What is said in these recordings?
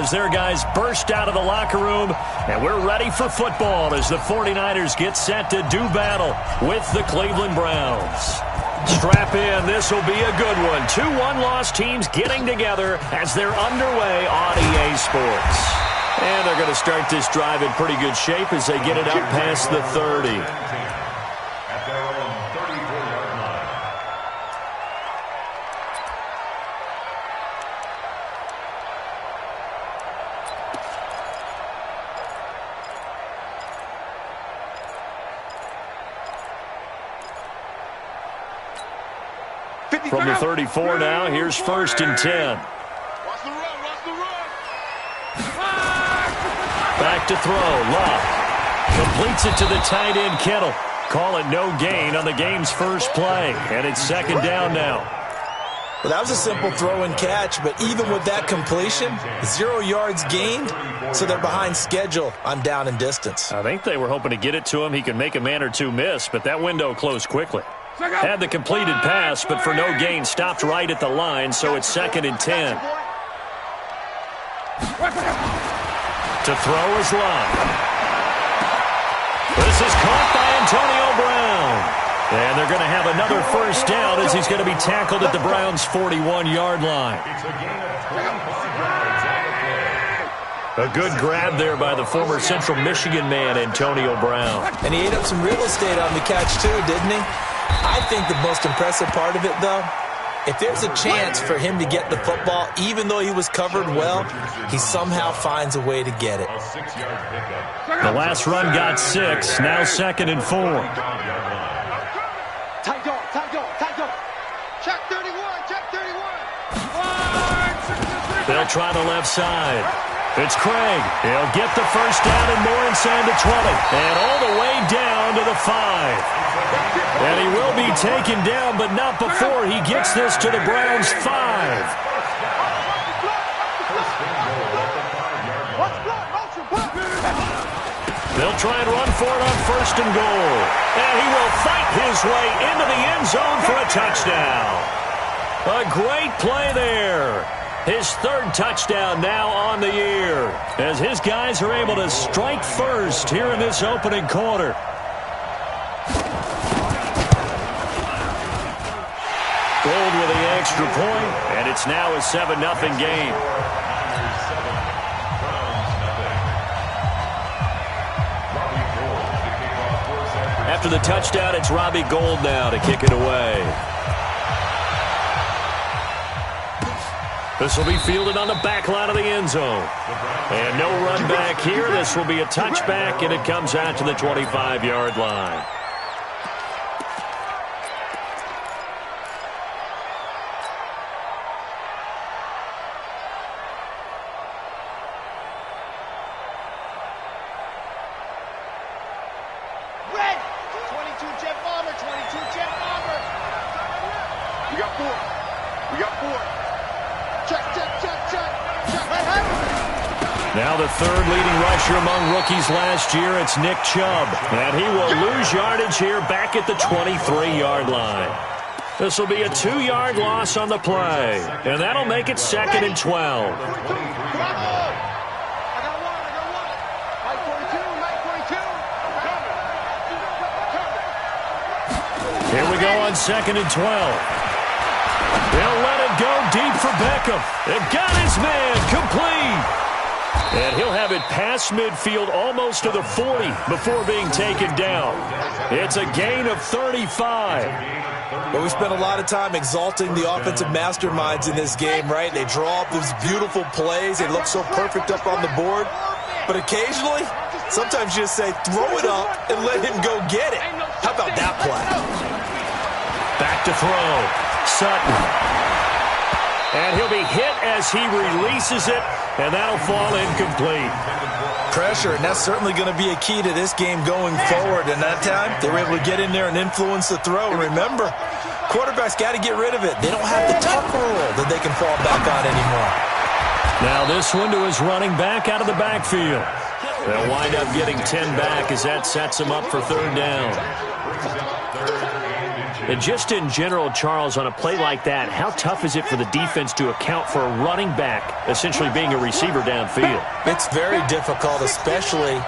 as their guys burst out of the locker room, and we're ready for football as the 49ers get set to do battle with the Cleveland Browns. Strap in, this will be a good one. 2 one-loss teams getting together as they're underway on EA Sports. And they're going to start this drive in pretty good shape as they get it up past the 30. From the 34 now, here's 1st and 10. Watch the run, watch the run. Back to throw, Love. Completes it to the tight end, Kittle. Call it no gain on the game's first play, and it's 2nd down now. Well, that was a simple throw and catch, but even with that completion, 0 yards gained, so they're behind schedule on down and distance. I think they were hoping to get it to him. He could make a man or two miss, but that window closed quickly. Had the completed pass, but for no gain, stopped right at the line, so it's 2nd and 10. To throw is Love. This is caught by Antonio Brown. And they're going to have another 1st down as he's going to be tackled at the Browns' 41-yard line. A good grab there by the former Central Michigan man, Antonio Brown. And he ate up some real estate on the catch, too, didn't he? I think the most impressive part of it, though, if there's a chance for him to get the football, even though he was covered well, he somehow finds a way to get it. The last run got 6, now 2nd and 4. Tight dog, tight dog, tight dog. Check 31, check 31. They'll try the left side. It's Craig. He'll get the 1st down and more inside the 20. And all the way down to the 5. And he will be taken down, but not before he gets this to the Browns' 5. They'll try and run for it on 1st and goal. And he will fight his way into the end zone for a touchdown. A great play there. His 3rd touchdown now on the year, as his guys are able to strike first here in this opening quarter. Gold with the extra point, and it's now a 7-0 game. After the touchdown, it's Robbie Gould now to kick it away. This will be fielded on the back line of the end zone. And no run back here. This will be a touchback, and it comes out to the 25-yard line. Red! 22 jet bomber, 22 jet bomber. We got 4. We got 4. Check, check, check, check. Check. Hey, hey. Now the 3rd leading rusher among rookies last year, it's Nick Chubb. And he will lose yardage here back at the 23-yard line. This will be a 2-yard loss on the play. And that'll make it 2nd and 12. Here we go on 2nd and 12. They'll let it go deep for Beckham. They've got his man complete. And he'll have it past midfield almost to the 40 before being taken down. It's a gain of 35. But we spent a lot of time exalting the offensive masterminds in this game, right? They draw up these beautiful plays. They look so perfect up on the board. But occasionally, sometimes you just say, throw it up and let him go get it. How about that play? Back to throw. Sutton. And he'll be hit as he releases it, and that'll fall incomplete. Pressure, and that's certainly going to be a key to this game going forward. And that time, they were able to get in there and influence the throw. And remember, quarterbacks got to get rid of it. They don't have the tuck rule that they can fall back on anymore. Now this one to his running back out of the backfield. They'll wind up getting 10 back as that sets him up for 3rd down. And just in general, Charles, on a play like that, how tough is it for the defense to account for a running back essentially being a receiver downfield? It's very difficult, especially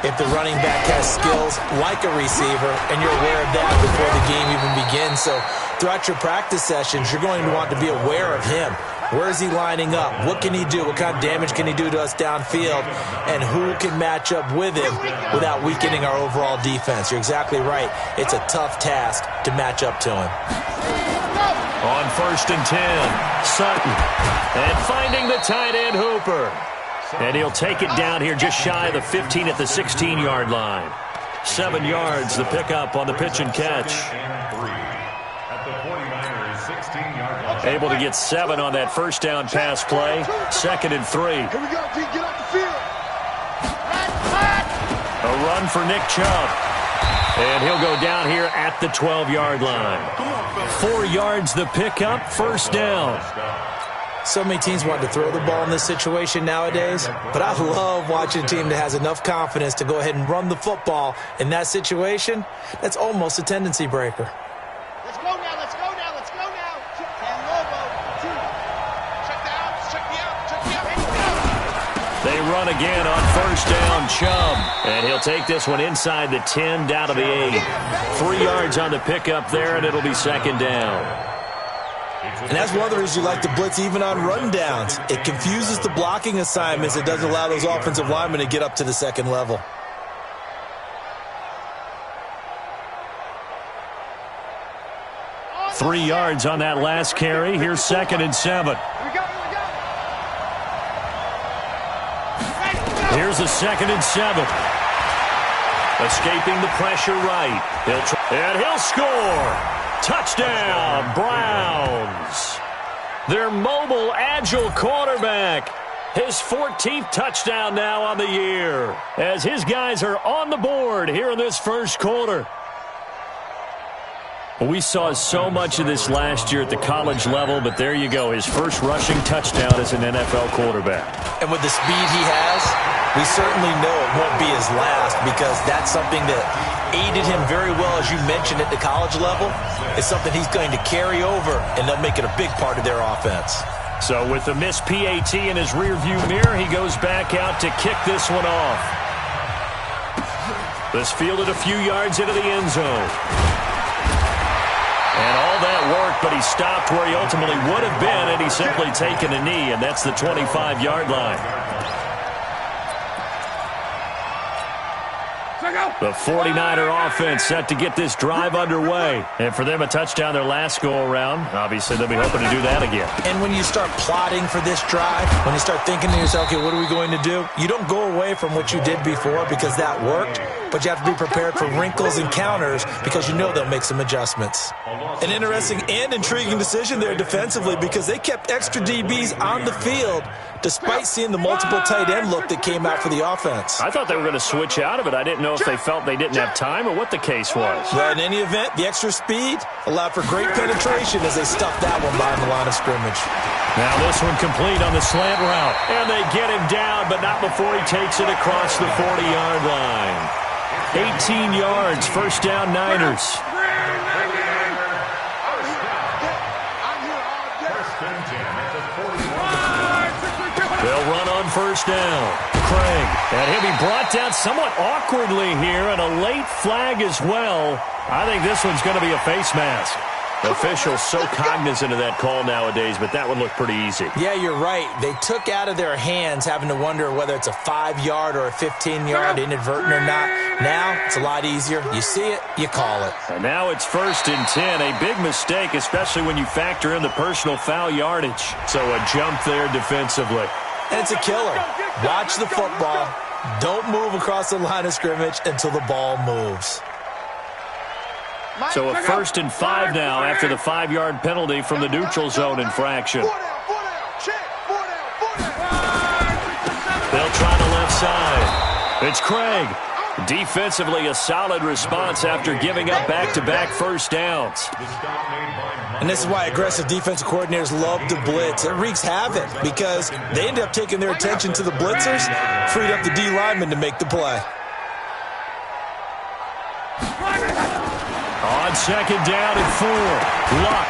if the running back has skills like a receiver, and you're aware of that before the game even begins. So throughout your practice sessions, you're going to want to be aware of him. Where is he lining up? What can he do? What kind of damage can he do to us downfield? And who can match up with him without weakening our overall defense? You're exactly right. It's a tough task to match up to him. On 1st and 10, Sutton. And finding the tight end, Hooper. And he'll take it down here just shy of the 15 at the 16-yard line. 7 yards, the pickup on the pitch and catch. Able to get 7 on that first down pass play. 2nd and 3. Here we go, D. Get off the field. A run for Nick Chubb. And he'll go down here at the 12-yard line. 4 yards, the pickup, 1st down. So many teams want to throw the ball in this situation nowadays, but I love watching a team that has enough confidence to go ahead and run the football in that situation. That's almost a tendency breaker. Let's go now, let's go now, let's go now. And Lobo, 2. Check the outs, check the out, check the out. They run again on 1st down, Chubb. And he'll take this one inside the 10, down to the 8. 3 yards on the pickup there, and it'll be 2nd down. And that's one of the reasons you like to blitz even on rundowns. It confuses the blocking assignments. It doesn't allow those offensive linemen to get up to the 2nd level. Three yards on that last carry. Here's 2nd and 7. Here's a 2nd and 7. Escaping the pressure right. And he'll score. Touchdown, Browns. Their mobile, agile quarterback. His 14th touchdown now on the year, as his guys are on the board here in this first quarter. We saw so much of this last year at the college level, but there you go, his first rushing touchdown as an NFL quarterback. And with the speed he has, we certainly know it won't be his last, because that's something that aided him very well, as you mentioned, at the college level. It's something he's going to carry over, and they'll make it a big part of their offense. So with the missed PAT in his rearview mirror, he goes back out to kick this one off. This fielded a few yards into the end zone. And all that worked, but he stopped where he ultimately would have been, and he's simply taken a knee, and that's the 25-yard line. The 49er offense set to get this drive underway. And for them, a touchdown their last go-around. Obviously, they'll be hoping to do that again. And when you start plotting for this drive, when you start thinking to yourself, okay, what are we going to do? You don't go away from what you did before because that worked, but you have to be prepared for wrinkles and counters because you know they'll make some adjustments. An interesting and intriguing decision there defensively, because they kept extra DBs on the field despite seeing the multiple tight end look that came out for the offense. I thought they were going to switch out of it. I didn't know if they felt they didn't have time or what the case was. Well, in any event, the extra speed allowed for great penetration as they stuffed that one behind the line of scrimmage. Now this one complete on the slant route. And they get him down, but not before he takes it across the 40-yard line. 18 yards, 1st down Niners. They'll run on 1st down. Craig, and he'll be brought down somewhat awkwardly here, and a late flag as well. I think this one's going to be a face mask. Officials so cognizant of that call nowadays, but that would look pretty easy. Yeah, you're right. They took out of their hands having to wonder whether it's a 5-yard or a 15-yard inadvertent or not. Now, it's a lot easier. You see it, you call it. And now it's 1st and 10. A big mistake, especially when you factor in the personal foul yardage. So a jump there defensively. And it's a killer. Watch the football. Don't move across the line of scrimmage until the ball moves. So a 1st and 5 now after the 5-yard penalty from the neutral zone infraction. They'll try the left side. It's Craig. Defensively, a solid response after giving up back-to-back 1st downs. And this is why aggressive defensive coordinators love to blitz. It wreaks havoc because they end up taking their attention to the blitzers, freed up the D lineman to make the play. On On second down and 4. Luck.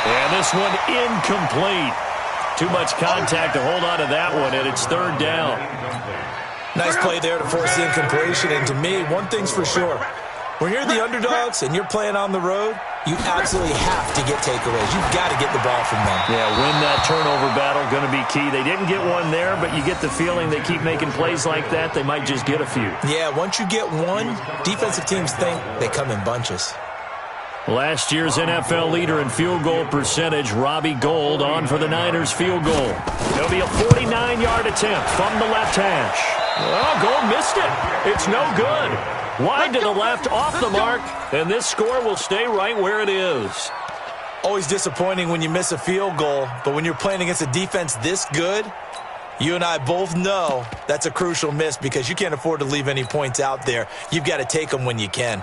And this one incomplete. Too much contact to hold on to that one, and it's third down. Nice play there to force the incompletion. And to me, one thing's for sure. When you're the underdogs and you're playing on the road, you absolutely have to get takeaways. You've got to get the ball from them. Yeah, win that turnover battle, going to be key. They didn't get one there, but you get the feeling they keep making plays like that, they might just get a few. Yeah, once you get one, defensive teams think they come in bunches. Last year's NFL leader in field goal percentage, Robbie Gould, on for the Niners field goal. It'll be a 49-yard attempt from the left hash. Oh, Gould missed it. It's no good. Wide to the left, off the mark, and this score will stay right where it is. Always disappointing when you miss a field goal, but when you're playing against a defense this good, you and I both know that's a crucial miss because you can't afford to leave any points out there. You've got to take them when you can.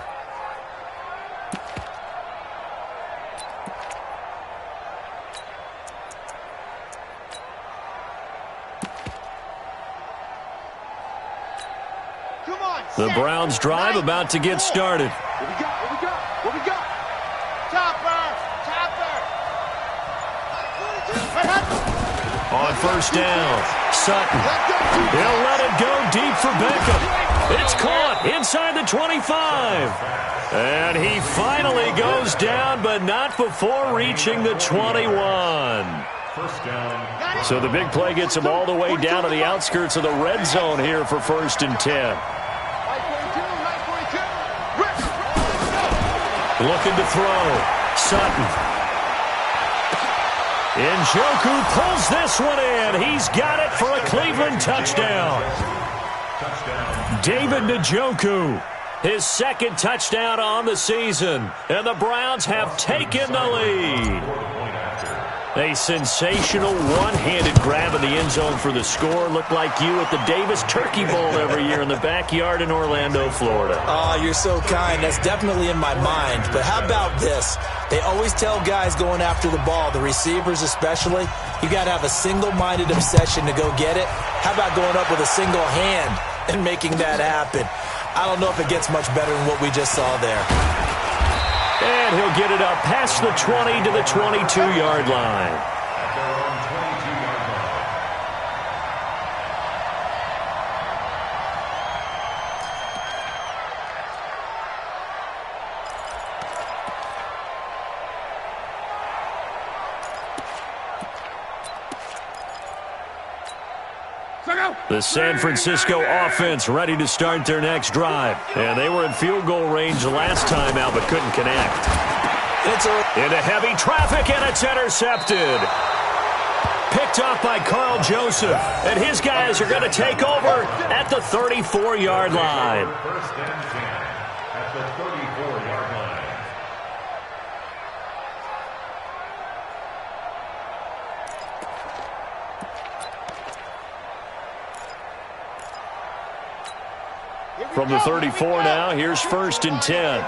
The Browns drive about to get started. What we got? Topper. On first down, Sutton. He'll let it go deep for Beckham. It's caught inside the 25. And he finally goes down, but not before reaching the 21. So the big play gets him all the way down to the outskirts of the red zone here for 1st and 10. Looking to throw. Sutton. Njoku pulls this one in. He's got it for a Cleveland touchdown. David Njoku, his second touchdown on the season. And the Browns have taken the lead. A sensational one-handed grab in the end zone for the score. Looked like you at the Davis Turkey Bowl every year in the backyard in Orlando, Florida. Oh, you're so kind. That's definitely in my mind. But how about this? They always tell guys going after the ball, the receivers especially, you got to have a single-minded obsession to go get it. How about going up with a single hand and making that happen? I don't know if it gets much better than what we just saw there. And he'll get it up past the 20 to the 22-yard line. The San Francisco offense ready to start their next drive. And they were in field goal range last time out but couldn't connect. Into heavy traffic, and it's intercepted. Picked up by Carl Joseph. And his guys are going to take over at the 34-yard line. First and 10 at the 34-yard line. From the 34 now, here's 1st and 10.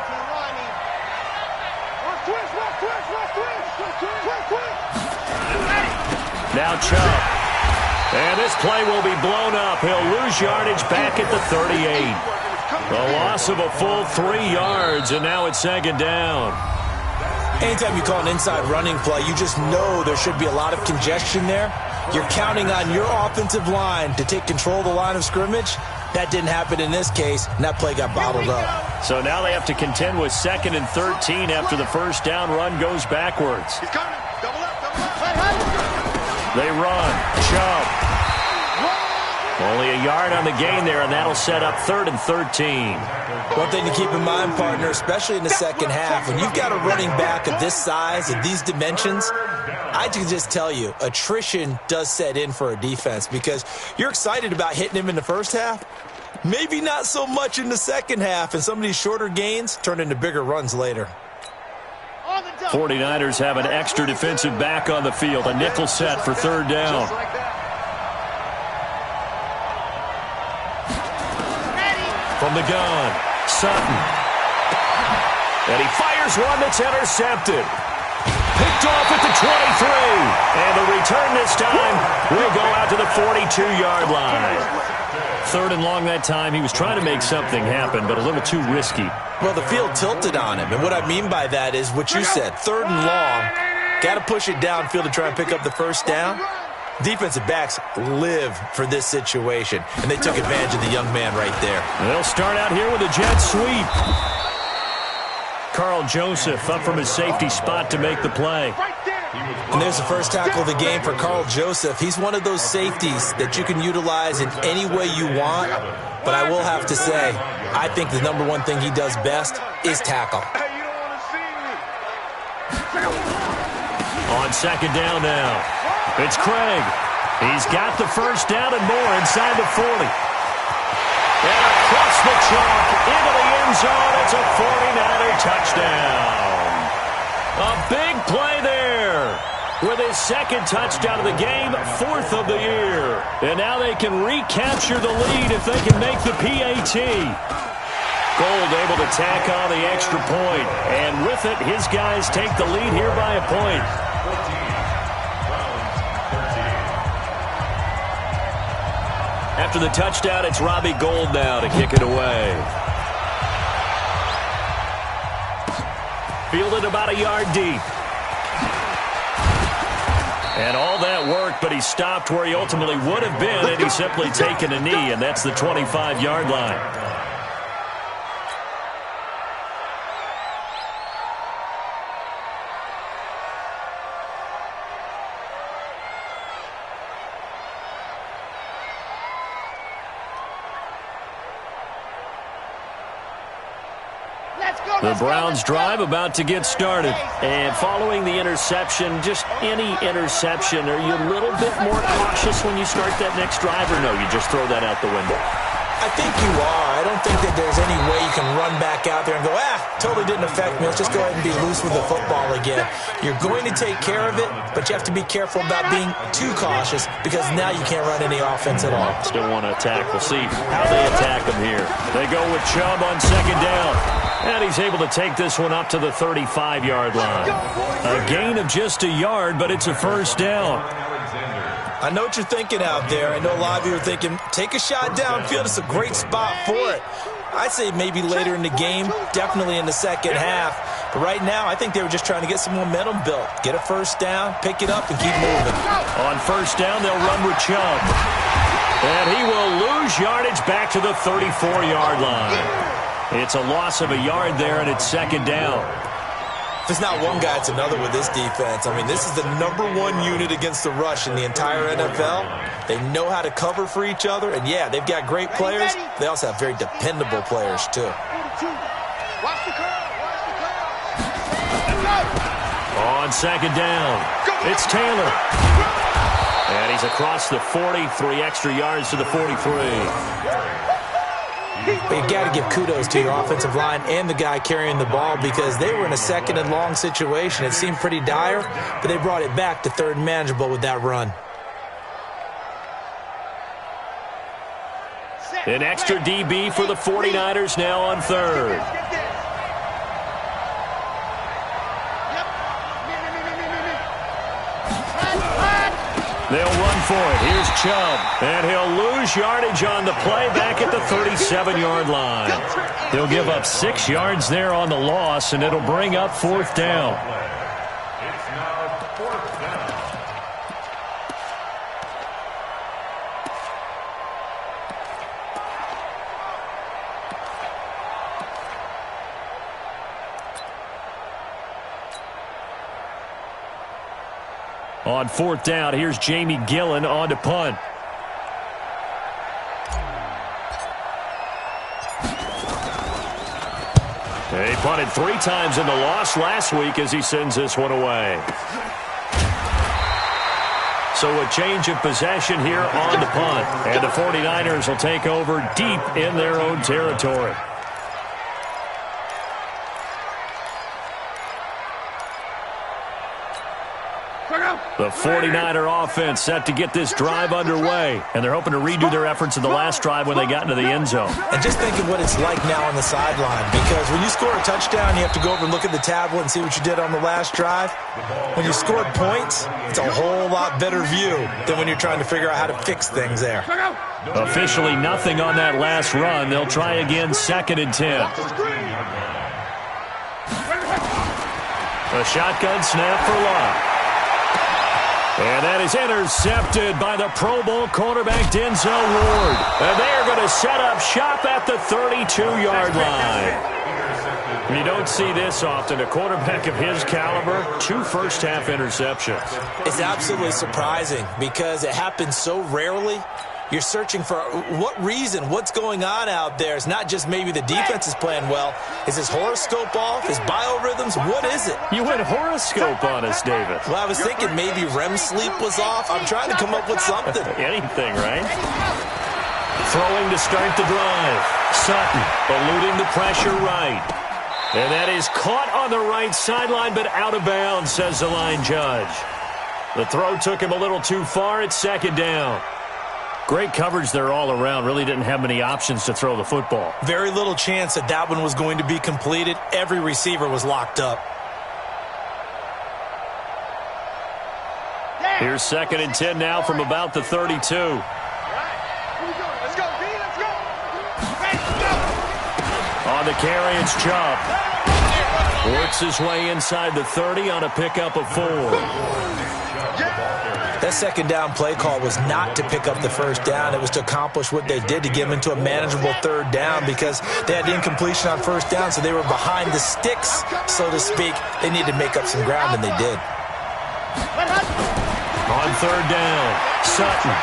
Now Chubb. And this play will be blown up. He'll lose yardage back at the 38. A loss of a full 3 yards, and now it's 2nd down. Anytime you call an inside running play, you just know there should be a lot of congestion there. You're counting on your offensive line to take control of the line of scrimmage. That didn't happen in this case, and that play got bottled up. So now they have to contend with 2nd and 13 after the first down run goes backwards. He's coming. Double up. They run. Chubb. Only a yard on the gain there, and that'll set up 3rd and 13. One thing to keep in mind, partner, especially in the second half, when you've got a running back of this size, of these dimensions, I can just tell you, attrition does set in for a defense because you're excited about hitting him in the first half. Maybe not so much in the second half, and some of these shorter gains turn into bigger runs later. 49ers have an extra defensive back on the field, a nickel set for 3rd down. From the gun, Sutton. And he fires one that's intercepted. Picked off at the 23. And the return this time will go out to the 42-yard line. 3rd and long that time. He was trying to make something happen, but a little too risky. Well, the field tilted on him, and what I mean by that is what you said, 3rd and long, got to push it downfield to try and pick up the first down. Defensive backs live for this situation, and they took advantage of the young man right there. They'll start out here with a jet sweep. Carl Joseph up from his safety spot to make the play. And there's the first tackle of the game for Carl Joseph. He's one of those safeties that you can utilize in any way you want, but I will have to say, I think the number one thing he does best is tackle. On 2nd down now, it's Craig. He's got the first down and more inside the 40. And across the chalk into the end zone. It's a 49er touchdown. A big play there with his 2nd touchdown of the game, 4th of the year. And now they can recapture the lead if they can make the PAT. Gold able to tack on the extra point. And with it, his guys take the lead here by a point. After the touchdown, it's Robbie Gould now to kick it away. Fielded about a yard deep. And all that work, but he stopped where he ultimately would have been, and he's simply taken a knee, and that's the 25-yard line. The Browns drive about to get started. And following the interception, just any interception, are you a little bit more cautious when you start that next drive, or no, you just throw that out the window? I think you are. I don't think that there's any way you can run back out there and go, totally didn't affect me. Let's just go ahead and be loose with the football again. You're going to take care of it, but you have to be careful about being too cautious because now you can't run any offense at all. Still want to attack. We'll see how they attack him here. They go with Chubb on 2nd down. And he's able to take this one up to the 35-yard line. A gain of just a yard, but it's a first down. I know what you're thinking out there. I know a lot of you are thinking, take a shot downfield. It's a great spot for it. I'd say maybe later in the game, definitely in the second half. But right now, I think they were just trying to get some momentum built. Get a first down, pick it up, and keep moving. On first down, they'll run with Chubb. And he will lose yardage back to the 34-yard line. It's a loss of a yard there, and it's 2nd down. If there's not one guy, it's another with this defense. I mean, this is the number 1 unit against the rush in the entire NFL. They know how to cover for each other, and yeah, they've got great players. They also have very dependable players, too. On 2nd down, it's Taylor. And he's across the 40, 3 extra yards to the 43. But you got to give kudos to your offensive line and the guy carrying the ball because they were in a 2nd and long situation. It seemed pretty dire, but they brought it back to 3rd and manageable with that run. An extra DB for the 49ers now on 3rd. They'll run for it. Here's Chubb. And he'll lose yardage on the play back at the 37-yard line. They'll give up 6 yards there on the loss, and it'll bring up 4th down. It's now 4th down. On 4th down, here's Jamie Gillen on to punt. He punted 3 times in the loss last week as he sends this one away. So a change of possession here on the punt. And the 49ers will take over deep in their own territory. The 49er offense set to get this drive underway. And they're hoping to redo their efforts in the last drive when they got into the end zone. And just think of what it's like now on the sideline. Because when you score a touchdown, you have to go over and look at the tablet and see what you did on the last drive. When you scored points, it's a whole lot better view than when you're trying to figure out how to fix things there. Officially nothing on that last run. They'll try again, 2nd and 10. A shotgun snap for Locke. And that is intercepted by the Pro Bowl cornerback Denzel Ward. And they are going to set up shop at the 32-yard line. You don't see this often. A quarterback of his caliber, 2 first-half interceptions. It's absolutely surprising because it happens so rarely. You're searching for what reason, what's going on out there. It's not just maybe the defense is playing well. Is his horoscope off? His biorhythms? What is it? You went horoscope on us, David. Well, I was thinking maybe REM sleep was off. I'm trying to come up with something. Anything, right? Throwing to start the drive. Sutton eluding the pressure right. And that is caught on the right sideline, but out of bounds, says the line judge. The throw took him a little too far. It's 2nd down. Great coverage there all around. Really didn't have many options to throw the football. Very little chance that that one was going to be completed. Every receiver was locked up. Here's 2nd and 10 now from about the 32. Let's go, B, let's go. On the carry, it's Chubb. Works his way inside the 30 on a pickup of 4. That 2nd down play call was not to pick up the 1st down. It was to accomplish what they did to get them into a manageable 3rd down because they had incompletion on 1st down, so they were behind the sticks, so to speak. They needed to make up some ground, and they did. On 3rd down, Sutton.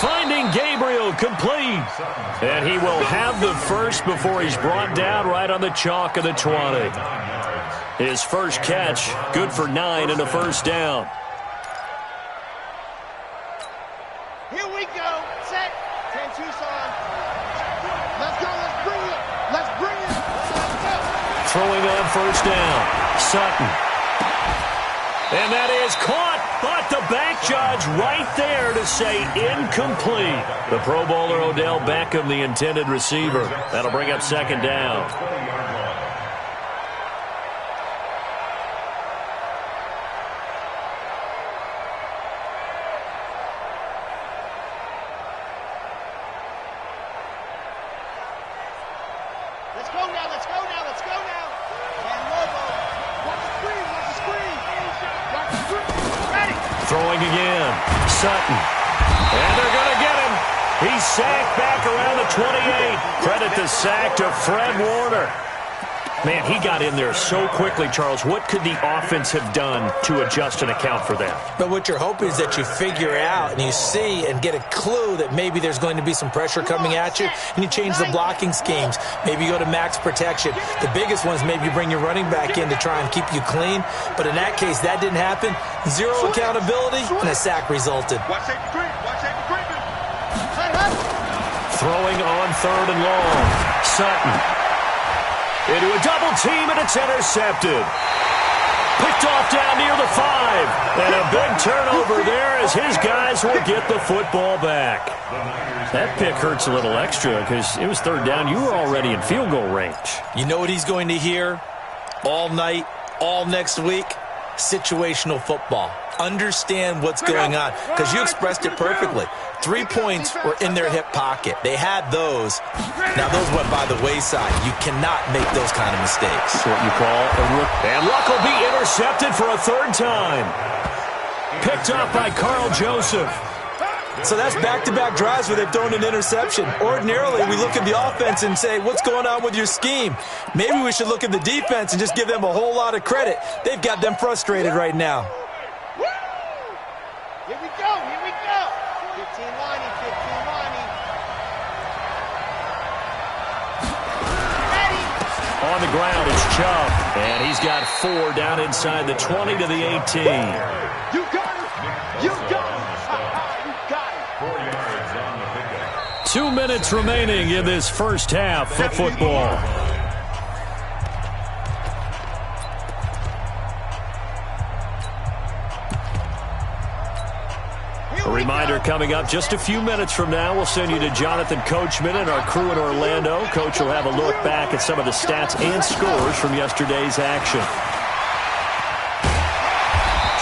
Finding Gabriel, complete. And he will have the first before he's brought down right on the chalk of the 20. His first catch, good for 9 and a 1st down. Here we go. Set. 10 Tucson. Let's go. Let's bring it. Let's bring it. Let's go. Throwing on 1st down. Sutton. And that is caught, but the back judge right there to say incomplete. The Pro Bowler Odell Beckham, the intended receiver. That'll bring up 2nd down. Let's go now. Let's go now. Let's go now. And Lobo. Watch the screen. Watch the screen. Watch the screen. Ready. Throwing again. Sutton. And they're going to get him. He's sacked back around the 28. Credit the sack to Fred Warner. Man, he got in there so quickly, Charles. What could the offense have done to adjust and account for that? But what you're hoping is that you figure out and you see and get a clue that maybe there's going to be some pressure coming at you, and you change the blocking schemes. Maybe you go to max protection. The biggest one is maybe you bring your running back in to try and keep you clean. But in that case, that didn't happen. Zero accountability, and a sack resulted. Watch safety creep. Watch safety creeping. Throwing on 3rd and long. Sutton. Into a double team, and it's intercepted. Picked off down near the 5. And a big turnover there as his guys will get the football back. That pick hurts a little extra because it was 3rd down. You were already in field goal range. You know what he's going to hear all night, all next week? Situational football. Understand what's going on because you expressed it perfectly. 3 points were in their hip pocket. They had those. Now, those went by the wayside. You cannot make those kind of mistakes. That's what you call a rook. And Luck will be intercepted for a 3rd time. Picked up by Carl Joseph. So that's back-to-back drives where they've thrown an interception. Ordinarily, we look at the offense and say, what's going on with your scheme? Maybe we should look at the defense and just give them a whole lot of credit. They've got them frustrated right now. Here we go. Here we go. 15 lining. 15 lining. Ready. On the ground, it's Chubb. And he's got 4 down inside the 20 to the 18. You got it. You got it. 2 minutes remaining in this first half of football. A reminder coming up just a few minutes from now. We'll send you to Jonathan Coachman and our crew in Orlando. Coach will have a look back at some of the stats and scores from yesterday's action.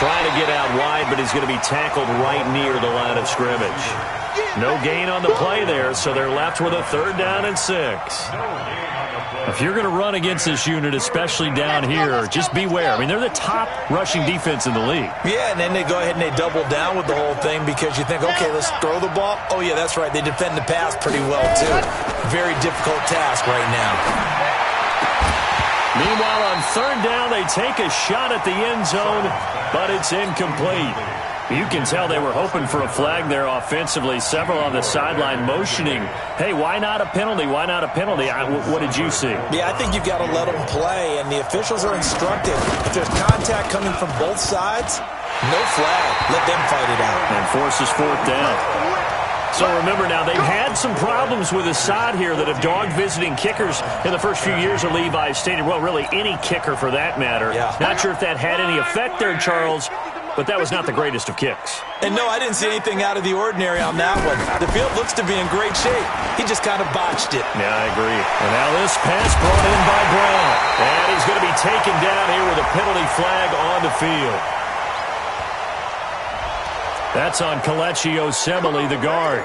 Trying to get out wide, but he's going to be tackled right near the line of scrimmage. No gain on the play there, so they're left with a 3rd down and 6. If you're going to run against this unit, especially down here, just beware. I mean, they're the top rushing defense in the league. Yeah, and then they go ahead and they double down with the whole thing because you think, okay, let's throw the ball. Oh, yeah, that's right. They defend the pass pretty well, too. Very difficult task right now. Meanwhile, on 3rd down, they take a shot at the end zone, but it's incomplete. You can tell they were hoping for a flag there offensively. Several on the sideline motioning, hey, why not a penalty? Why not a penalty? What did you see? Yeah, I think you've got to let them play, and the officials are instructed. If there's contact coming from both sides, no flag. Let them fight it out. And forces 4th down. So remember now, they've had some problems with Assad here that have dogged visiting kickers in the first few years of Levi Stadium. Well, really any kicker for that matter. Yeah. Not sure if that had any effect there, Charles, but that was not the greatest of kicks. And no, I didn't see anything out of the ordinary on that one. The field looks to be in great shape. He just kind of botched it. Yeah, I agree. And now this pass brought in by Brown. And he's going to be taken down here with a penalty flag on the field. That's on Kelechi Osemele, the guard.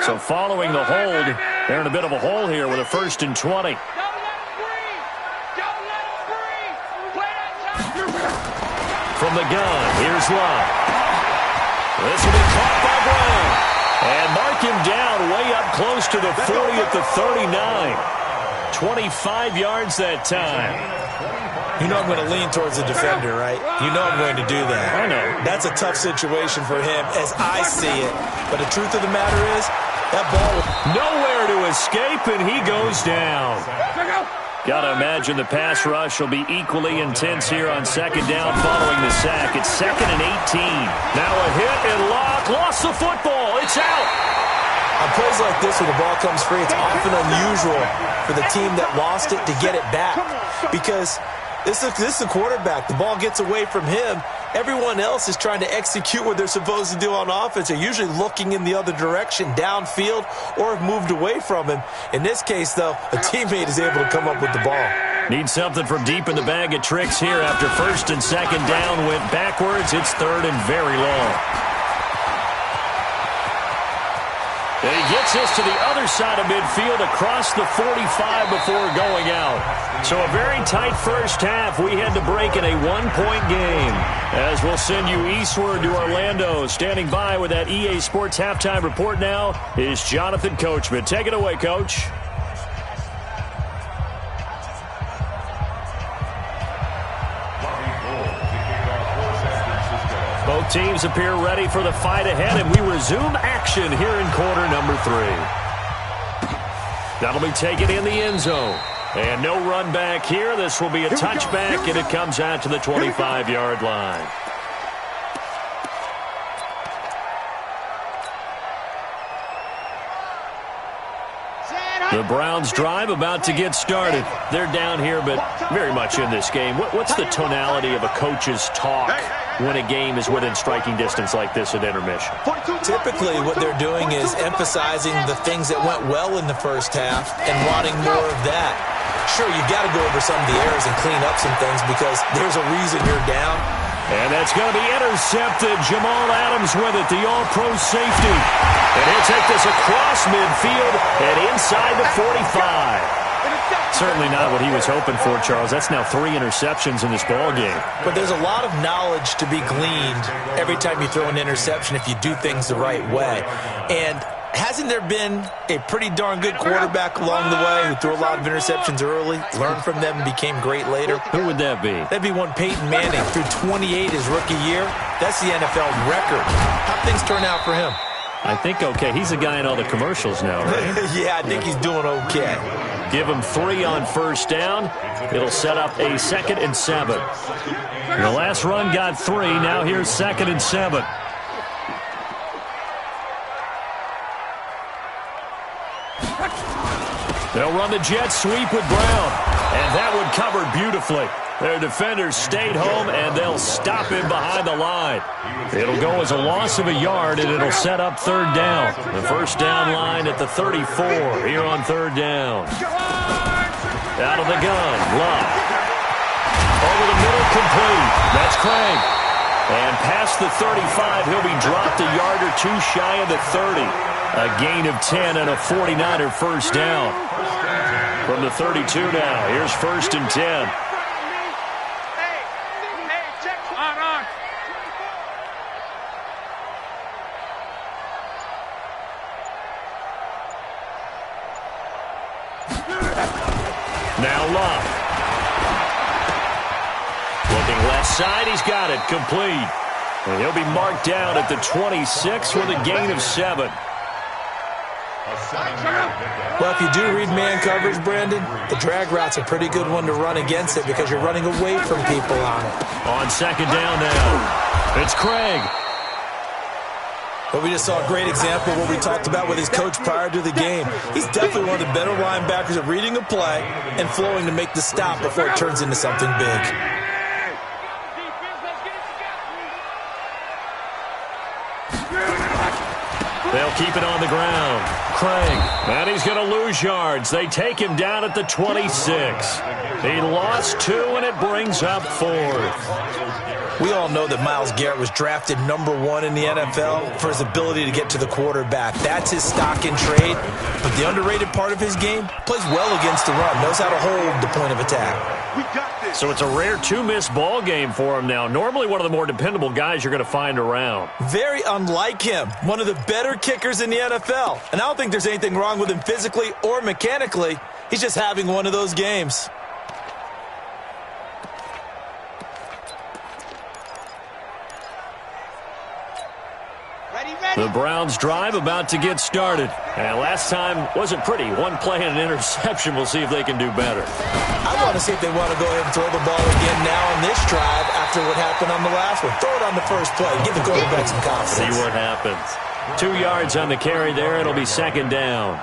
So following the hold, they're in a bit of a hole here with a 1st and 20. From the gun, here's Love. This will be caught by Brown. And mark him down way up close to the 40 at the 39. 25 yards that time. You know I'm going to lean towards the defender, right? You know I'm going to do that. I know. That's a tough situation for him as I see it. But the truth of the matter is, that ball... Nowhere to escape, and he goes down. Got to imagine the pass rush will be equally intense here on 2nd down following the sack. It's 2nd and 18. Now a hit and lock. Lost the football. It's out. On plays like this where the ball comes free, it's often unusual for the team that lost it to get it back. Because this is the quarterback. The ball gets away from him. Everyone else is trying to execute what they're supposed to do on offense. They're usually looking in the other direction, downfield, or have moved away from him. In this case, though, a teammate is able to come up with the ball. Need something from deep in the bag of tricks here after 1st and 2nd down went backwards. It's 3rd and very long. And he gets this to the other side of midfield across the 45 before going out. So a very tight first half. We had to break in a 1-point game. As we'll send you eastward to Orlando. Standing by with that EA Sports halftime report now is Jonathan Coachman. Take it away, Coach. Both teams appear ready for the fight ahead, and we resume action here in quarter number 3. That'll be taken in the end zone. And no run back here. This will be a touchback, and it comes out to the 25-yard line. The Browns drive about to get started. They're down here, but very much in this game. What's the tonality of a coach's talk when a game is within striking distance like this at intermission? Typically, what they're doing is emphasizing the things that went well in the first half and wanting more of that. Sure, you've got to go over some of the errors and clean up some things because there's a reason you're down. And that's going to be intercepted. Jamal Adams with it, the all-pro safety. And he'll take this across midfield and inside the 45. Certainly not what he was hoping for, Charles. That's now 3 interceptions in this ball game. But there's a lot of knowledge to be gleaned every time you throw an interception if you do things the right way. And hasn't there been a pretty darn good quarterback along the way who threw a lot of interceptions early, learned from them, and became great later? Who would that be? That'd be one Peyton Manning. Threw 28 his rookie year. That's the NFL record. How'd things turn out for him? I think okay. He's a guy in all the commercials now, right? Yeah, I think he's doing okay. Give him 3 on first down. It'll set up a 2nd and 7. The last run got 3. Now here's 2nd and 7. They'll run the jet sweep with Brown. And that one covered beautifully. Their defenders stayed home, and they'll stop him behind the line. It'll go as a loss of a yard, and it'll set up 3rd down. The first down line at the 34 here on 3rd down. Out of the gun, Love. Over the middle, complete. That's Craig. And past the 35, he'll be dropped a yard or two shy of the 30. A gain of 10 and a 49er first down. From the 32 now, here's 1st and 10. Now Love. Looking left side, he's got it, complete. And he'll be marked down at the 26 with a gain of 7. Well, if you do read man coverage, Brandon, the drag route's a pretty good one to run against it because you're running away from people on it. On 2nd down now, it's Craig. But we just saw a great example of what we talked about with his coach prior to the game. He's definitely one of the better linebackers at reading a play and flowing to make the stop before it turns into something big. They'll keep it on the ground. Craig, and he's going to lose yards. They take him down at the 26. He lost 2, and it brings up 4th. We all know that Myles Garrett was drafted #1 in the NFL for his ability to get to the quarterback. That's his stock in trade. But the underrated part of his game, plays well against the run, knows how to hold the point of attack. We got this. So it's a rare 2-miss ball game for him now. Normally one of the more dependable guys you're going to find around. Very unlike him. One of the better kickers in the NFL. And I don't think there's anything wrong with him physically or mechanically. He's just having one of those games. The Browns drive about to get started. And last time wasn't pretty. One play and an interception. We'll see if they can do better. I want to see if they want to go ahead and throw the ball again now on this drive after what happened on the last one. Throw it on the first play. Give the quarterback some confidence. See what happens. 2 yards on the carry there. It'll be 2nd down.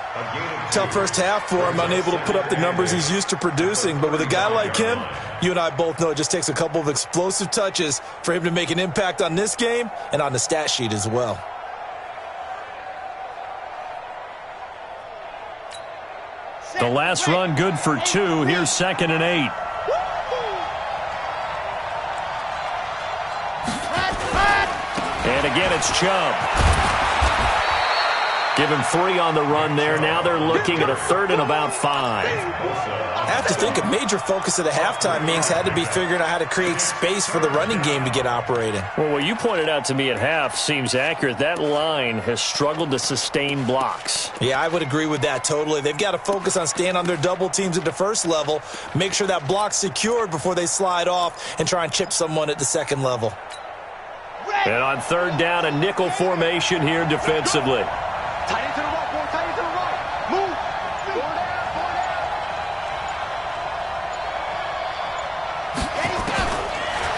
Tough first half for him, unable to put up the numbers he's used to producing. But with a guy like him, you and I both know it just takes a couple of explosive touches for him to make an impact on this game and on the stat sheet as well. The last run good for 2. Here's 2nd and 8. And again, it's Chubb. Give him 3 on the run there. Now they're looking at a 3rd and about 5. I have to think a major focus of the halftime meetings had to be figuring out how to create space for the running game to get operating. Well, what you pointed out to me at half seems accurate. That line has struggled to sustain blocks. Yeah, I would agree with that totally. They've got to focus on staying on their double teams at the first level, make sure that block's secured before they slide off and try and chip someone at the second level. And on 3rd down, a nickel formation here defensively. Tight into the right, boy. Tight into the right. Move.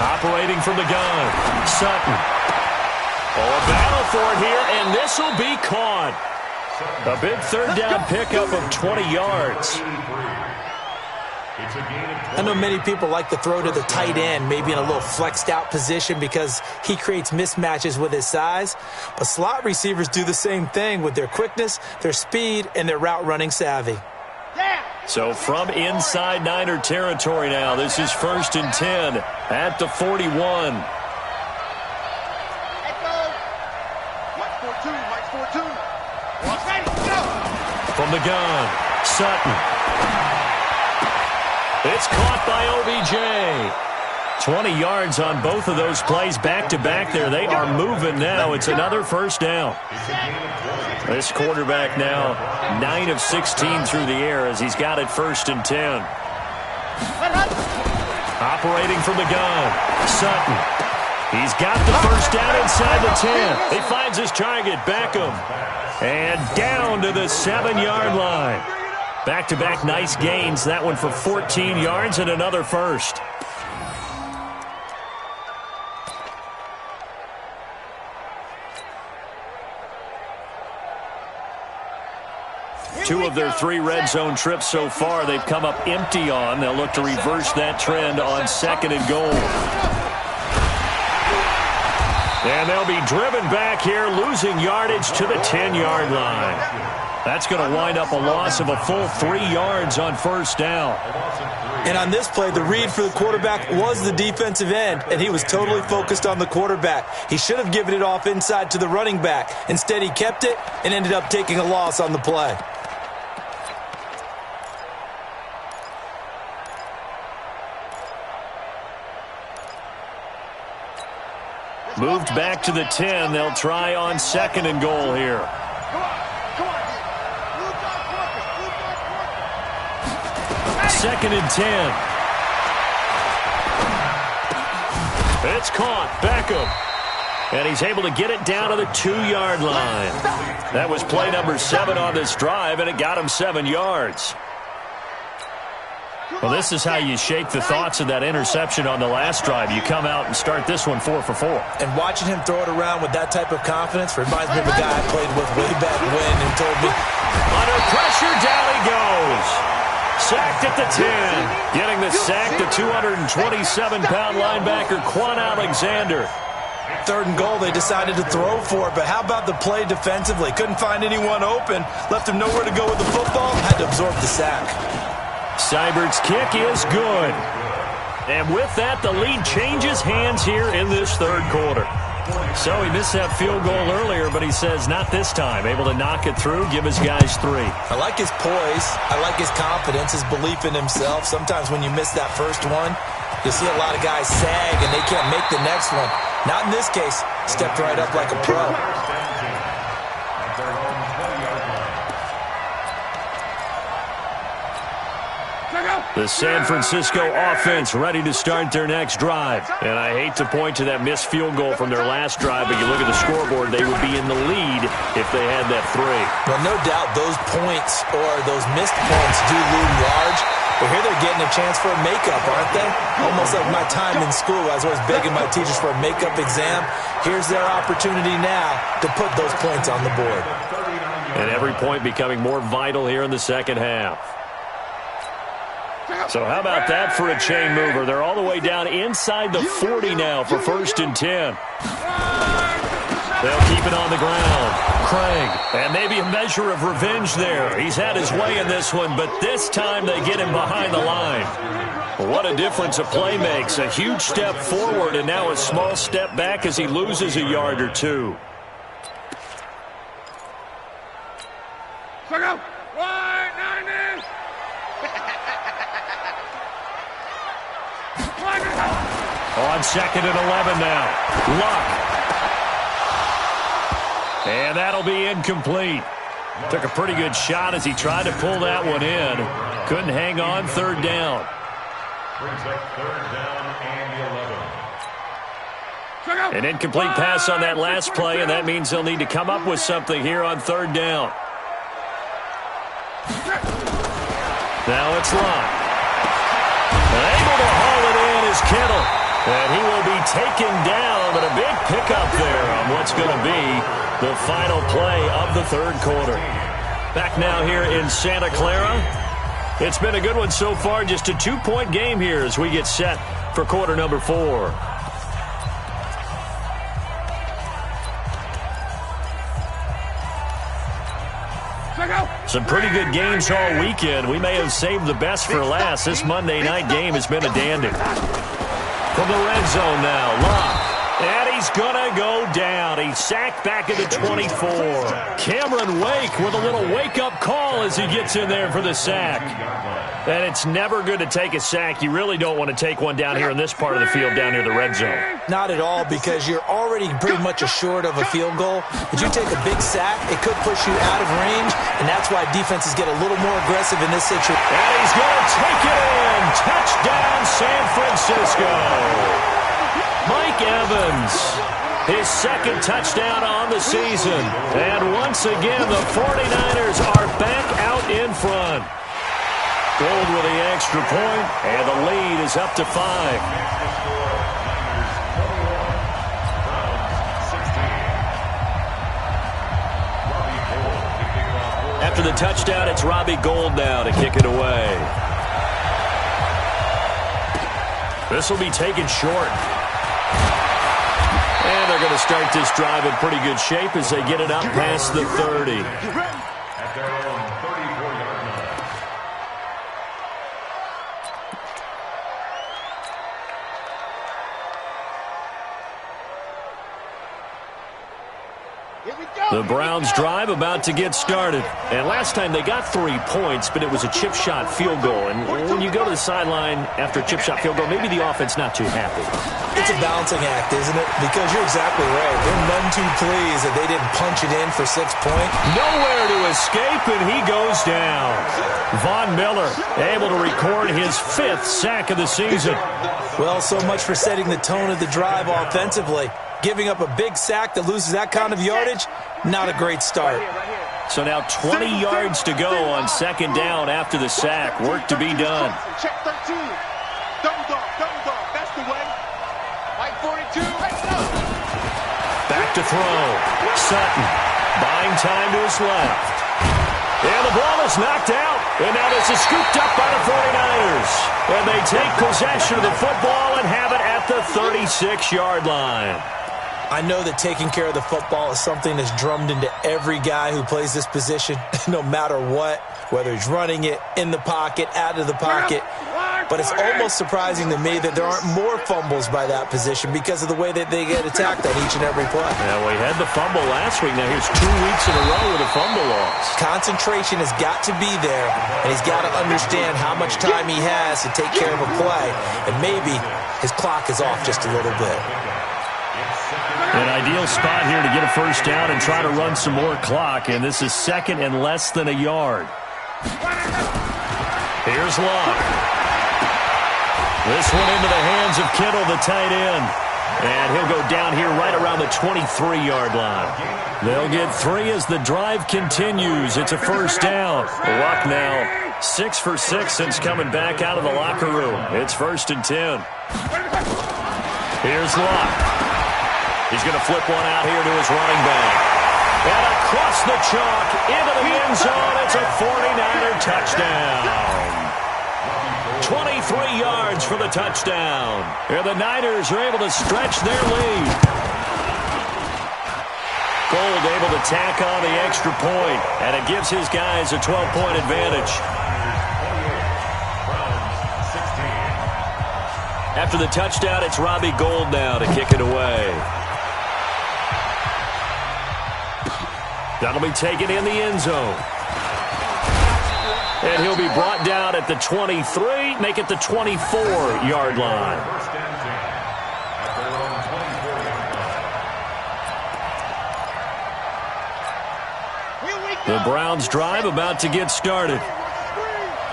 Operating from the gun. Sutton. Oh, a battle for it here, and this will be caught. A big 3rd down pickup of 20 yards. I know many people like to throw to the tight end, maybe in a little flexed out position because he creates mismatches with his size. But slot receivers do the same thing with their quickness, their speed, and their route running savvy. So from inside Niner territory now, this is 1st and 10 at the 41. From the gun, Sutton. It's caught by OBJ. 20 yards on both of those plays back-to-back there. They are moving now. It's another 1st down. This quarterback now 9 of 16 through the air as he's got it 1st and 10. Operating from the gun, Sutton. He's got the 1st down inside the 10. He finds his target, Beckham. And down to the 7-yard line. Back-to-back nice gains. That one for 14 yards and another 1st. Two of their 3 red zone trips so far, they've come up empty on. They'll look to reverse that trend on 2nd and goal. And they'll be driven back here, losing yardage to the 10-yard line. That's going to wind up a loss of a full 3 yards on first down. And on this play, the read for the quarterback was the defensive end, and he was totally focused on the quarterback. He should have given it off inside to the running back. Instead, he kept it and ended up taking a loss on the play. Moved back to the 10. They'll try on 2nd and goal here. Second and 10. It's caught. Beckham. And he's able to get it down to the 2-yard line. That was play number 7 on this drive, and it got him 7 yards. Well, this is how you shake the thoughts of that interception on the last drive. You come out and start this one 4 for 4. And watching him throw it around with that type of confidence reminds me of a guy I played with way back when who told me, under pressure, down he goes. Sacked at the 10. Getting the sack, the 227-pound linebacker, Quan Alexander. 3rd and goal, they decided to throw for it, but how about the play defensively? Couldn't find anyone open, left him nowhere to go with the football, had to absorb the sack. Seibert's kick is good. And with that, the lead changes hands here in this 3rd quarter. So he missed that field goal earlier, but he says not this time. Able to knock it through, give his guys 3. I like his poise. I like his confidence, his belief in himself. Sometimes when you miss that first one, you'll see a lot of guys sag and they can't make the next one. Not in this case. Stepped right up like a pro. The San Francisco offense ready to start their next drive. And I hate to point to that missed field goal from their last drive, but you look at the scoreboard, they would be in the lead if they had that 3. Well, no doubt those points or those missed points do loom large. But here they're getting a chance for a makeup, aren't they? Almost like my time in school. I was always begging my teachers for a makeup exam. Here's their opportunity now to put those points on the board. And every point becoming more vital here in the second half. So how about that for a chain mover? They're all the way down inside the 40 now for 1st and 10. They'll keep it on the ground. Craig, and maybe a measure of revenge there. He's had his way in this one, but this time they get him behind the line. What a difference a play makes. A huge step forward and now a small step back as he loses a yard or 2. On 2nd and 11 now. Luck. And that'll be incomplete. Took a pretty good shot as he tried to pull that one in. Couldn't hang on. 3rd down. Brings up 3rd down and 11. An incomplete pass on that last play, and that means they'll need to come up with something here on 3rd down. Now it's Luck. Able to haul it in is Kittle. And he will be taken down, but a big pickup there on what's going to be the final play of the 3rd quarter. Back now here in Santa Clara. It's been a good one so far, just a 2-point game here as we get set for quarter number 4. Some pretty good games all weekend. We may have saved the best for last. This Monday night game has been a dandy. From the red zone now, Luck. And he's going to go down. He's sacked back at the 24. Cameron Wake with a little wake-up call as he gets in there for the sack. And it's never good to take a sack. You really don't want to take one down here in this part of the field, down near the red zone. Not at all, because you're already pretty much assured of a field goal. If you take a big sack, it could push you out of range, and that's why defenses get a little more aggressive in this situation. And he's going to take it in. Touchdown, San Francisco. Mike Evans, his 2nd touchdown on the season. And once again, the 49ers are back out in front. Gold with the extra point, and the lead is up to 5. After the touchdown, it's Robbie Gould now to kick it away. This will be taken short. And they're going to start this drive in pretty good shape as they get it up past the 30. their own 34-yard line. The Browns drive about to get started. And last time they got 3 points, but it was a chip shot field goal. And when you go to the sideline after a chip shot field goal, maybe the offense not too happy. It's a balancing act, isn't it? Because you're exactly right. They're none too pleased that they didn't punch it in for 6 points. Nowhere to escape, and he goes down. Von Miller able to record his 5th sack of the season. Well, so much for setting the tone of the drive offensively. Giving up a big sack that loses that kind of yardage, not a great start. So now 20 yards to go on 2nd down after the sack. Work to be done. Check 13. Double dog. That's the way. Mike 42. Back to throw. Sutton buying time to his left. And the ball is knocked out. And now this is scooped up by the 49ers. And they take possession of the football and have it at the 36-yard line. I know that taking care of the football is something that's drummed into every guy who plays this position, no matter what, whether he's running it, in the pocket, out of the pocket. But it's almost surprising to me that there aren't more fumbles by that position because of the way that they get attacked on each and every play. Yeah, we had the fumble last week. Now here's 2 weeks in a row with a fumble loss. Concentration has got to be there, and he's got to understand how much time he has to take care of a play, and maybe his clock is off just a little bit. An ideal spot here to get a 1st down and try to run some more clock, and this is 2nd and less than a yard. Here's Locke. This one into the hands of Kittle, the tight end. And he'll go down here right around the 23-yard line. They'll get 3 as the drive continues. It's a 1st down. Luck now 6 for 6 since coming back out of the locker room. It's 1st and 10. Here's Locke. He's going to flip one out here to his running back. And across the chalk into the end zone. It's a 49er touchdown. 23 yards for the touchdown. And the Niners are able to stretch their lead. Gold able to tack on the extra point, and it gives his guys a 12-point advantage. After the touchdown, it's Robbie Gould now to kick it away. That'll be taken in the end zone. And he'll be brought down at the 23, make it the 24-yard line. The Browns drive about to get started.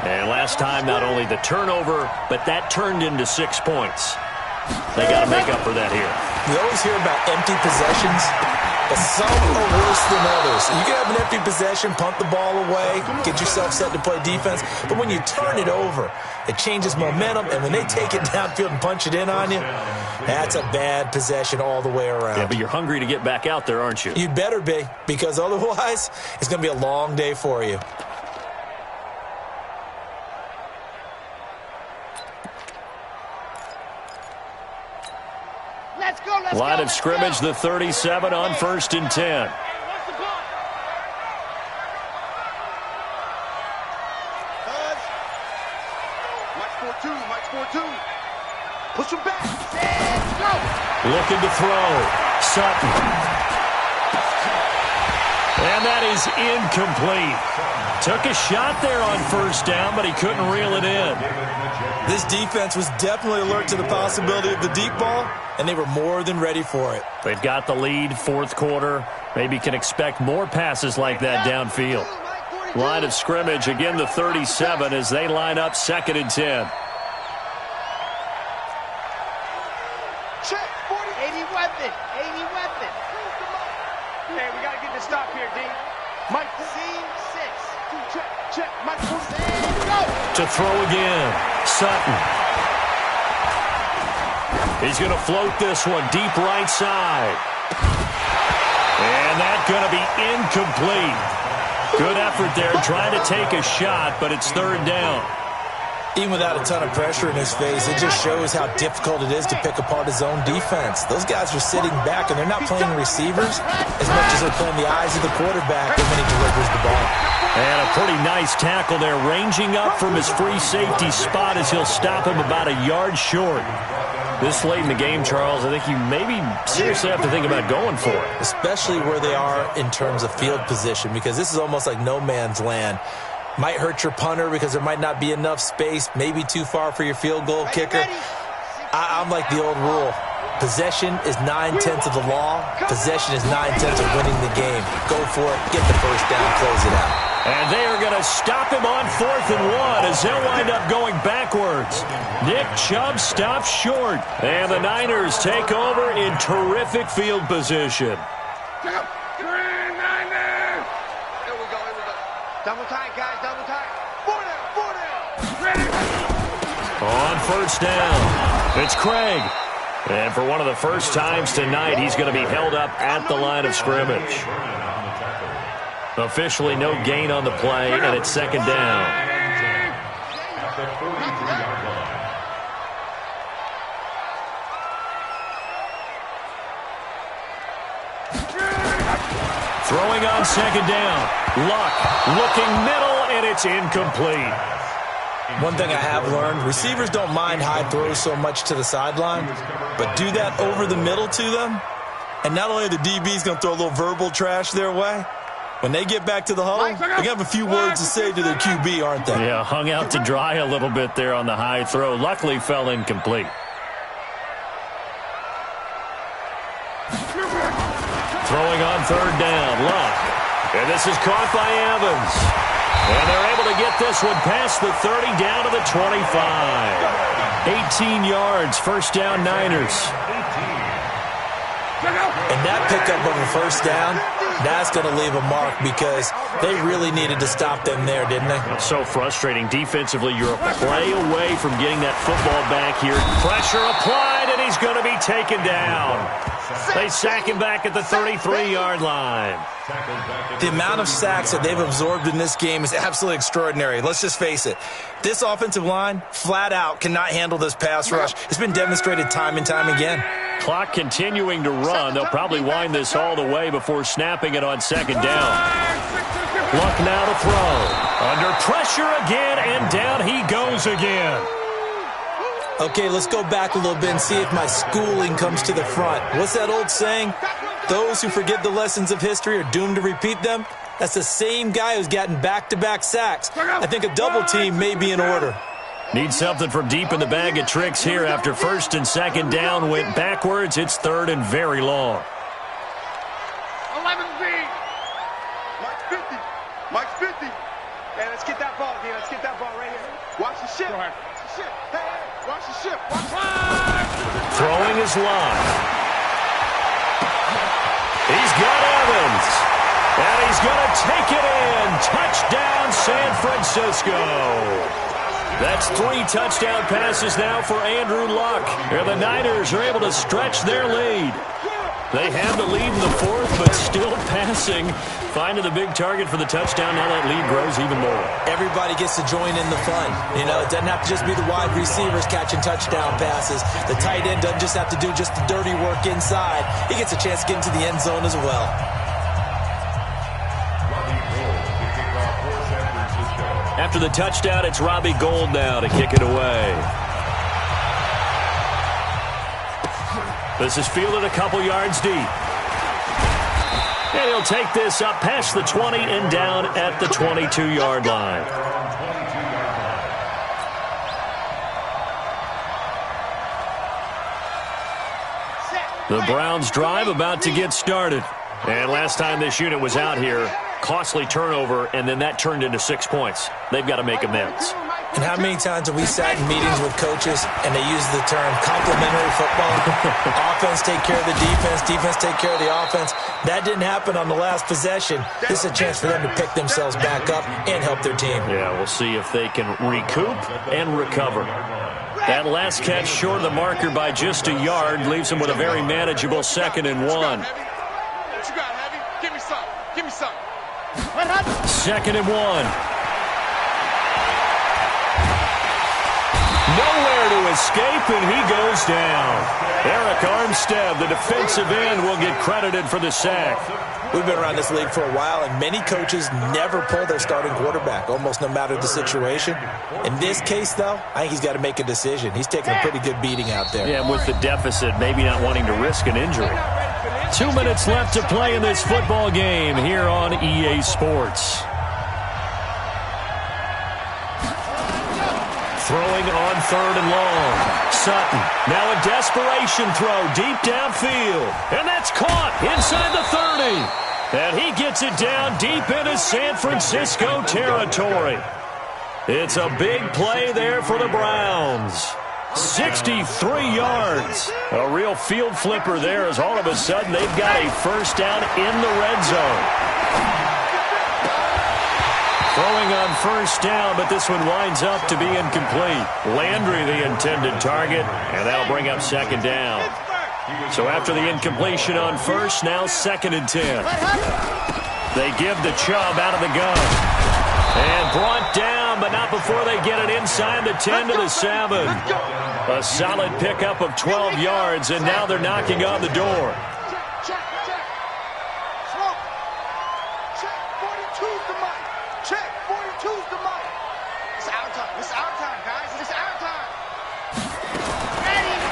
And last time, not only the turnover, but that turned into 6 points. They got to make up for that here. We always hear about empty possessions, but some are worse than others. You can have an empty possession, punt the ball away, get yourself set to play defense, but when you turn it over, it changes momentum, and when they take it downfield and punch it in on you, that's a bad possession all the way around. Yeah, but you're hungry to get back out there, aren't you? You'd better be, because otherwise, it's going to be a long day for you. Line of scrimmage, the 37 on 1st and 10. Mike 4-2. Push him back. Looking to throw. Sutton. And that is incomplete. Took a shot there on 1st down, but he couldn't reel it in. This defense was definitely alert to the possibility of the deep ball, and they were more than ready for it. They've got the lead, 4th quarter. Maybe can expect more passes like that downfield. Line of scrimmage, again the 37 as they line up 2nd and 10. Check, 40. 80 weapon. Hey, we got to get this stop here, D. Mike, C6. Check. Mike, go. To throw again. Sutton. He's going to float this one deep right side. And that's going to be incomplete. Good effort there trying to take a shot, but it's 3rd down. Even without a ton of pressure in his face, it just shows how difficult it is to pick apart his own defense. Those guys are sitting back, and they're not playing receivers as much as they're playing the eyes of the quarterback when he delivers the ball. And a pretty nice tackle there, ranging up from his free safety spot as he'll stop him about a yard short. This late in the game, Charles, I think you maybe seriously have to think about going for it. Especially where they are in terms of field position, because this is almost like no man's land. Might hurt your punter because there might not be enough space, maybe too far for your field goal kicker. I'm like the old rule. Possession is 9/10 of the law. Possession is 9/10 of winning the game. Go for it, get the first down, close it out. And they are going to stop him on 4th and 1 as they'll wind up going backwards. Nick Chubb stops short. And the Niners take over in terrific field position. Double tight, guys, double tight. 4 down. On 1st down, it's Craig. And for one of the first times tonight, he's going to be held up at the line of scrimmage. Officially no gain on the play, and it's 2nd down. At the 43-yard line. Throwing on 2nd down. Luck looking middle, and it's incomplete. One thing I have learned, receivers don't mind high throws so much to the sideline, but do that over the middle to them, and not only are the DBs going to throw a little verbal trash their way, when they get back to the huddle, they're going to have a few words to say to their QB, aren't they? Yeah, hung out to dry a little bit there on the high throw. Luckily fell incomplete. Throwing on 3rd down, Luck. And this is caught by Evans. And they're able to get this one past the 30 down to the 25. 18 yards, 1st down Niners. And that pickup of a 1st down, that's going to leave a mark because they really needed to stop them there, didn't they? So frustrating. Defensively, you're a play away from getting that football back here. Pressure applied, and he's going to be taken down. They sack him back at the 33-yard line. The amount of sacks that they've absorbed in this game is absolutely extraordinary. Let's just face it. This offensive line, flat out, cannot handle this pass rush. It's been demonstrated time and time again. Clock continuing to run. They'll probably wind this all the way before snapping it on 2nd down. Luck now to throw. Under pressure again, and down he goes again. Okay, let's go back a little bit and see if my schooling comes to the front. What's that old saying? Those who forget the lessons of history are doomed to repeat them. That's the same guy who's gotten back-to-back sacks. I think a double team may be in order. Need something from deep in the bag of tricks here after 1st and 2nd down went backwards. It's 3rd and very long. 11B. Mike's 50. Mike's 50. Hey, let's get that ball, D. Let's get that ball right here. Watch the ship. Watch the ship. Hey, watch the ship. Throwing is Luck. He's got Evans. And he's going to take it in. Touchdown, San Francisco. That's 3 touchdown passes now for Andrew Luck. And the Niners are able to stretch their lead. They have the lead in the 4th, but still passing. Finding the big target for the touchdown. Now that lead grows even more. Everybody gets to join in the fun. You know, it doesn't have to just be the wide receivers catching touchdown passes. The tight end doesn't just have to do just the dirty work inside. He gets a chance to get into the end zone as well. After the touchdown, it's Robbie Gould now to kick it away. This is fielded a couple yards deep. And he'll take this up past the 20 and down at the 22-yard line. The Browns drive about to get started. And last time this unit was out here, costly turnover, and then that turned into 6 points. They've got to make amends. And how many times have we sat in meetings with coaches and they use the term complementary football? Offense take care of the defense, defense take care of the offense. That didn't happen on the last possession. This is a chance for them to pick themselves back up and help their team. Yeah, we'll see if they can recoup and recover. That last catch short of the marker by just a yard leaves them with a very manageable 2nd and 1. What you got, Heavy? Give me some. Give me some. 2nd and 1. Nowhere to escape, and he goes down. Eric Armstead, the defensive end, will get credited for the sack. We've been around this league for a while, and many coaches never pull their starting quarterback, almost no matter the situation. In this case, though, I think he's got to make a decision. He's taking a pretty good beating out there. Yeah, and with the deficit, maybe not wanting to risk an injury. 2 minutes left to play in this football game here on EA Sports. Throwing on 3rd and long. Sutton. Now a desperation throw deep downfield. And that's caught inside the 30. And he gets it down deep into San Francisco territory. It's a big play there for the Browns. 63 yards. A real field flipper there as all of a sudden they've got a first down in the red zone. Throwing on first down, but this one winds up to be incomplete. Landry the intended target, and that'll bring up 2nd down. So after the incompletion on first, now 2nd and 10. They give the Chubb out of the gun. And brought down, but not before they get it inside the 10 to the 7. A solid pickup of 12 yards, and now they're knocking on the door.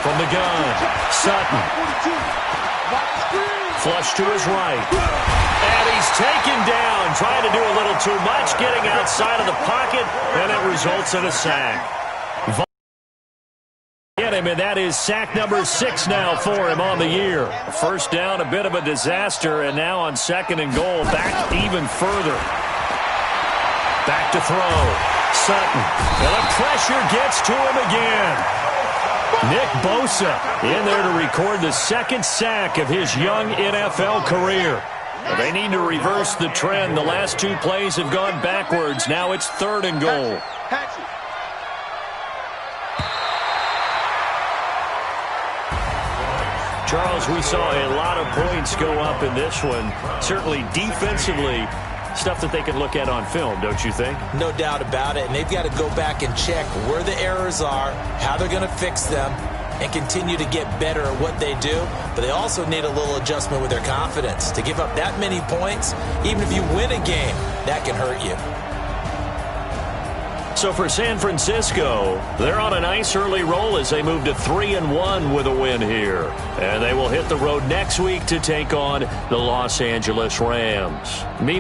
From the gun, Sutton. Flush to his right. And he's taken down, trying to do a little too much, getting outside of the pocket, and it results in a sack. Get him, and that is sack number 6 now for him on the year. First down, a bit of a disaster, and now on 2nd and goal, back even further. Back to throw. Sutton. And the pressure gets to him again. Nick Bosa in there to record the 2nd sack of his young NFL career. They need to reverse the trend. The last 2 plays have gone backwards. Now it's 3rd and goal. Charles, we saw a lot of points go up in this one. Certainly defensively, stuff that they can look at on film, don't you think? No doubt about it, and they've got to go back and check where the errors are, how they're going to fix them, and continue to get better at what they do. But they also need a little adjustment with their confidence. To give up that many points, even if you win a game, that can hurt you. So for San Francisco, they're on a nice early roll as they move to 3-1 with a win here. And they will hit the road next week to take on the Los Angeles Rams. Meanwhile,